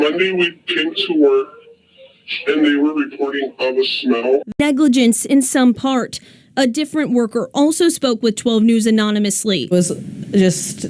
Monday we came to work and they were reporting of a smell. Negligence in some part. A different worker also spoke with 12 News anonymously. It was just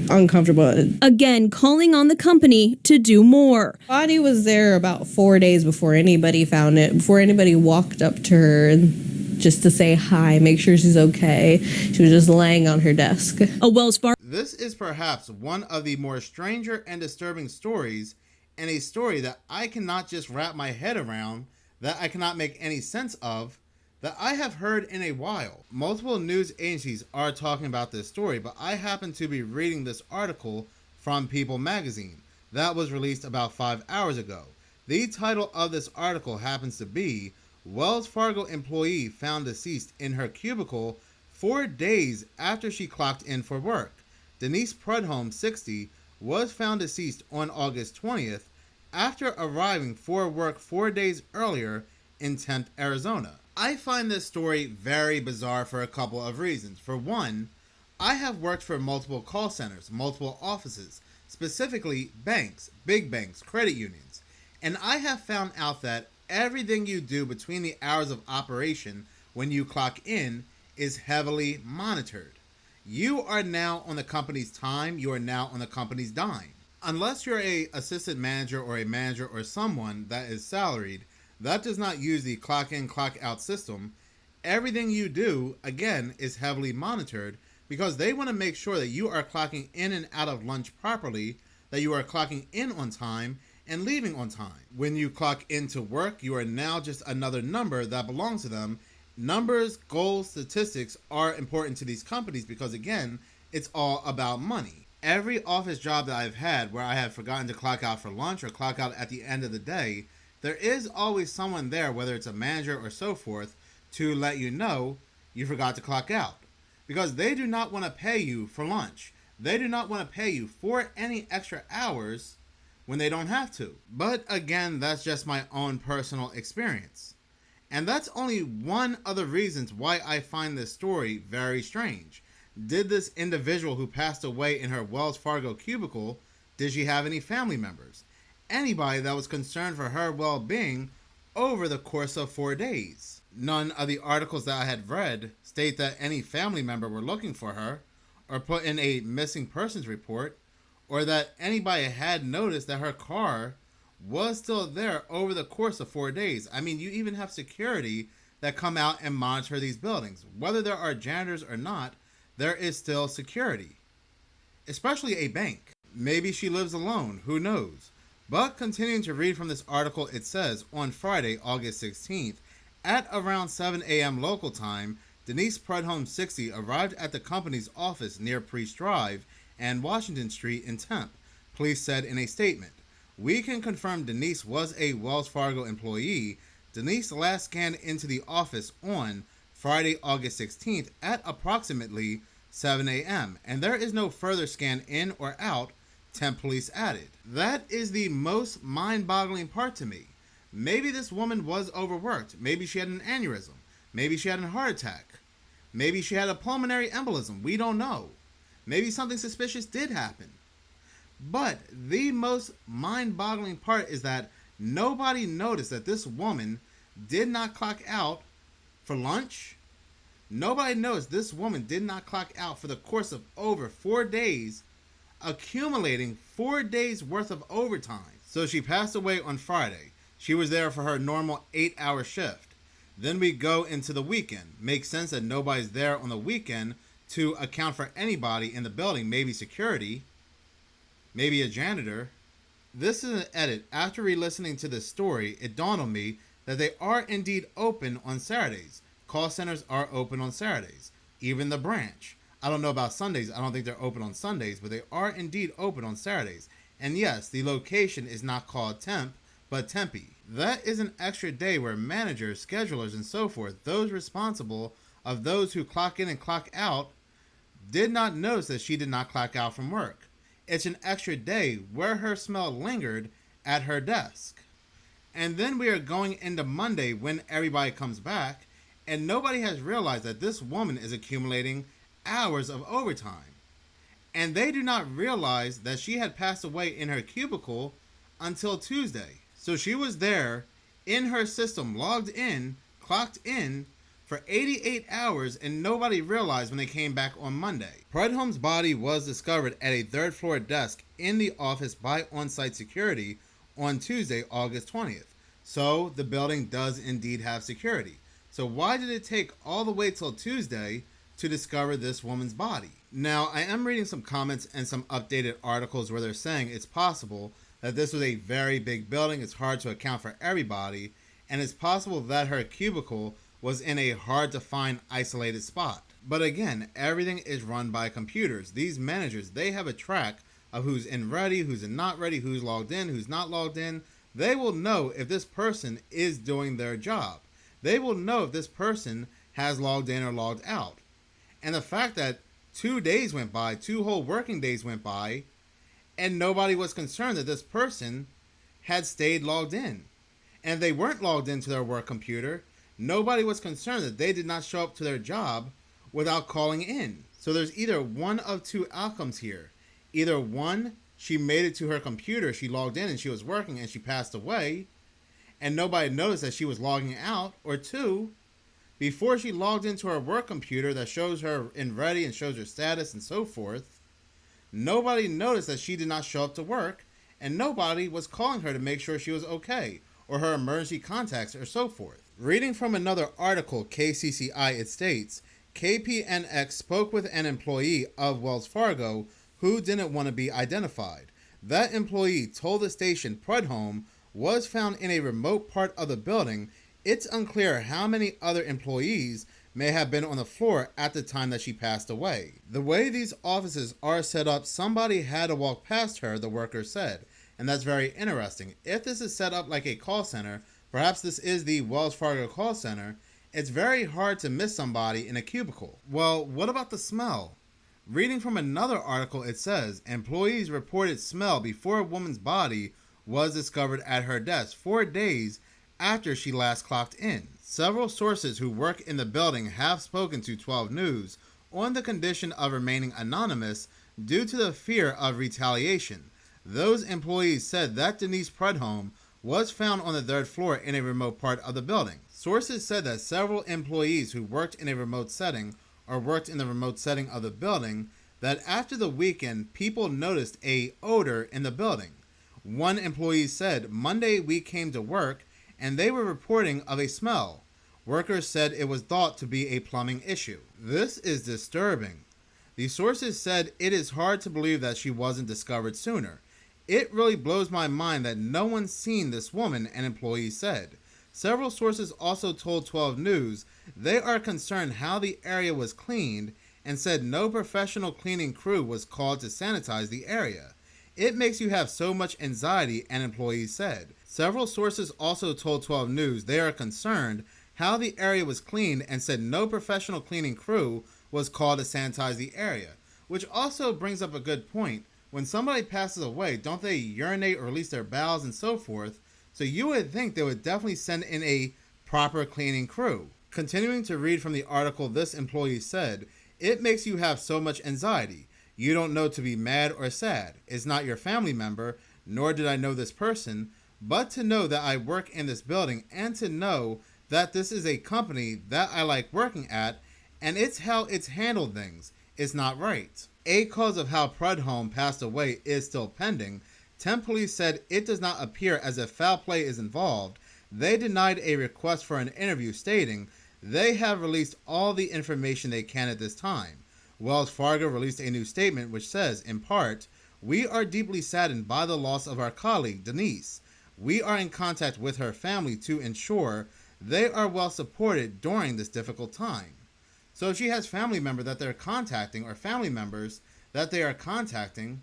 uncomfortable. Again, calling on the company to do more. Body was there about 4 days before anybody found it, before anybody walked up to her and just to say hi, make sure she's okay. She was just laying on her desk. A Wells Fargo. This is perhaps one of the more stranger and disturbing stories, and a story that I cannot just wrap my head around, that I cannot make any sense of, that I have heard in a while. Multiple news agencies are talking about this story, but I happen to be reading this article from People magazine that was released about 5 hours ago. The title of this article happens to be Wells Fargo employee found deceased in her cubicle 4 days after she clocked in for work. Denise Prudhomme, 60, was found deceased on August 20th after arriving for work 4 days earlier in Tempe, Arizona. I find this story very bizarre for a couple of reasons. For one, I have worked for multiple call centers, multiple offices, specifically banks, big banks, credit unions, and I have found out that everything you do between the hours of operation when you clock in is heavily monitored. You are now on the company's time, you are now on the company's dime. Unless you're an assistant manager or a manager or someone that is salaried, that does not use the clock in, clock out system. Everything you do, again, is heavily monitored because they want to make sure that you are clocking in and out of lunch properly, that you are clocking in on time and leaving on time. When you clock into work, you are now just another number that belongs to them. Numbers, goals, statistics are important to these companies because, again, it's all about money. Every office job that I've had where I have forgotten to clock out for lunch or clock out at the end of the day, there is always someone there, whether it's a manager or so forth, to let you know you forgot to clock out. Because they do not want to pay you for lunch. They do not want to pay you for any extra hours when they don't have to. But again, that's just my own personal experience. And that's only one of the reasons why I find this story very strange. Did this individual who passed away in her Wells Fargo cubicle, did she have any family members? Anybody that was concerned for her well-being over the course of 4 days? None of the articles that I had read state that any family member were looking for her or put in a missing persons report, or that anybody had noticed that her car was still there over the course of 4 days. I mean, you even have security that come out and monitor these buildings. Whether there are janitors or not, there is still security, especially a bank. Maybe she lives alone, who knows? But continuing to read from this article, it says, on Friday, August 16th, at around 7 a.m. local time, Denise Prudhomme, 60, arrived at the company's office near Priest Drive and Washington Street in Tempe. Police said in a statement, "We can confirm Denise was a Wells Fargo employee. Denise last scanned into the office on Friday, August 16th at approximately 7 a.m. and there is no further scan in or out," Tempe police added. That is the most mind-boggling part to me. Maybe this woman was overworked. Maybe she had an aneurysm. Maybe she had a heart attack. Maybe she had a pulmonary embolism. We don't know. Maybe something suspicious did happen. But the most mind-boggling part is that nobody noticed that this woman did not clock out for lunch. Nobody noticed this woman did not clock out for the course of over 4 days, accumulating 4 days worth of overtime. So she passed away on Friday. She was there for her normal 8-hour shift. Then we go into the weekend. Makes sense that nobody's there on the weekend to account for anybody in the building. Maybe security, maybe a janitor. This is an edit. After re-listening to this story, it dawned on me that they are indeed open on Saturdays. Call centers are open on Saturdays. Even the branch. I don't know about Sundays. I don't think they're open on Sundays, but they are indeed open on Saturdays. And yes, the location is not called Tempe, but Tempe. That is an extra day where managers, schedulers, and so forth, those responsible of those who clock in and clock out, did not notice that she did not clock out from work. It's an extra day where her smell lingered at her desk. And then we are going into Monday when everybody comes back, and nobody has realized that this woman is accumulating hours of overtime. And they do not realize that she had passed away in her cubicle until Tuesday. So she was there in her system, logged in, clocked in for 88 hours, and nobody realized when they came back on Monday. Prudhomme's body was discovered at a third floor desk in the office by on-site security on Tuesday, August 20th. So the building does indeed have security. So why did it take all the way till Tuesday to discover this woman's body? Now, I am reading some comments and some updated articles where they're saying it's possible that this was a very big building. It's hard to account for everybody, and it's possible that her cubicle was in a hard to find isolated spot. But again, everything is run by computers. These managers, they have a track of who's in ready, who's in not ready, who's logged in, who's not logged in. They will know if this person is doing their job. They will know if this person has logged in or logged out. And the fact that 2 days went by, 2 whole working days went by, and nobody was concerned that this person had stayed logged in. And if they weren't logged into their work computer, nobody was concerned that they did not show up to their job without calling in. So there's either one of two outcomes here. Either one, she made it to her computer, she logged in and she was working and she passed away, and nobody noticed that she was logging out. Or two, before she logged into her work computer that shows her in ready and shows her status and so forth, nobody noticed that she did not show up to work, and nobody was calling her to make sure she was okay, or her emergency contacts, or so forth. Reading from another article, KCCI, it states, KPNX spoke with an employee of Wells Fargo who didn't want to be identified. That employee told the station Prudhomme was found in a remote part of the building. It's unclear how many other employees may have been on the floor at the time that she passed away. The way these offices are set up, somebody had to walk past her, the worker said. And that's very interesting. If this is set up like a call center, perhaps this is the Wells Fargo call center, it's very hard to miss somebody in a cubicle. Well, what about the smell? Reading from another article, it says, employees reported smell before a woman's body was discovered at her desk 4 days after she last clocked in. Several sources who work in the building have spoken to 12 News on the condition of remaining anonymous due to the fear of retaliation. Those employees said that Denise Prudhomme was found on the 3rd floor in a remote part of the building. Sources said that several employees who worked in a remote setting or worked in the remote setting of the building, that after the weekend, people noticed a odor in the building. One employee said, Monday we came to work and they were reporting of a smell. Workers said it was thought to be a plumbing issue. This is disturbing. The sources said it is hard to believe that she wasn't discovered sooner. It really blows my mind that no one's seen this woman, an employee said. Several sources also told 12 News they are concerned how the area was cleaned and said no professional cleaning crew was called to sanitize the area. It makes you have so much anxiety, an employee said. Several sources also told 12 News they are concerned how the area was cleaned and said no professional cleaning crew was called to sanitize the area, which also brings up a good point. When somebody passes away, don't they urinate or release their bowels and so forth? So you would think they would definitely send in a proper cleaning crew. Continuing to read from the article, this employee said, it makes you have so much anxiety. You don't know to be mad or sad. It's not your family member, nor did I know this person, but to know that I work in this building and to know that this is a company that I like working at, and it's how it's handled things. It's not right. A cause of how Prudhomme passed away is still pending. 10 police said it does not appear as if foul play is involved. They denied a request for an interview, stating they have released all the information they can at this time. Wells Fargo released a new statement which says, in part, we are deeply saddened by the loss of our colleague, Denise. We are in contact with her family to ensure they are well supported during this difficult time. So if she has family members that they're contacting or family members that they are contacting,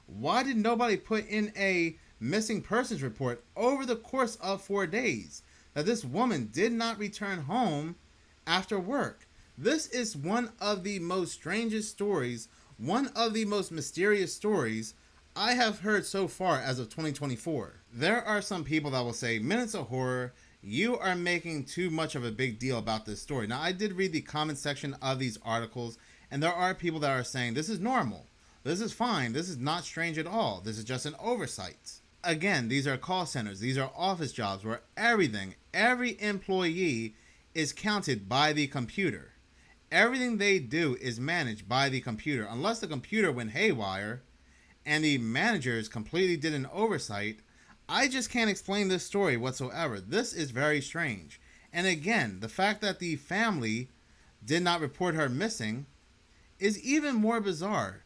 why did nobody put in a missing persons report over the course of 4 days that this woman did not return home after work? This is one of the most strangest stories, one of the most mysterious stories I have heard so far as of 2024. There are some people that will say, Minutes of Horror, you are making too much of a big deal about this story. Now, I did read the comment section of these articles, and there are people that are saying this is normal. This is fine. This is not strange at all. This is just an oversight. again, these are call centers, these are office jobs where every employee is counted by the computer. Everything they do is managed by the computer. Unless the computer went haywire and the managers completely did an oversight, I just can't explain this story whatsoever. This is very strange. And again, the fact that the family did not report her missing is even more bizarre.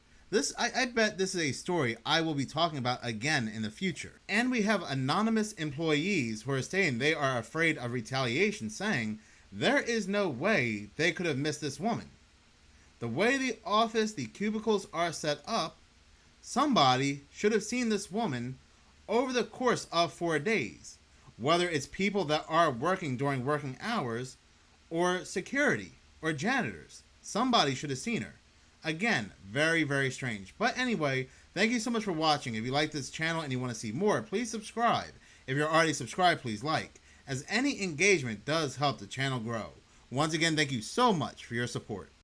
I bet this is a story I will be talking about again in the future. And we have anonymous employees who are saying they are afraid of retaliation, saying there is no way they could have missed this woman. The way the office, the cubicles are set up, somebody should have seen this woman over the course of 4 days. Whether it's people that are working during working hours or security or janitors. Somebody should have seen her. Again, very, very strange. But anyway, thank you so much for watching. If you like this channel and you want to see more, please subscribe. If you're already subscribed, please like, as any engagement does help the channel grow. Once again, thank you so much for your support.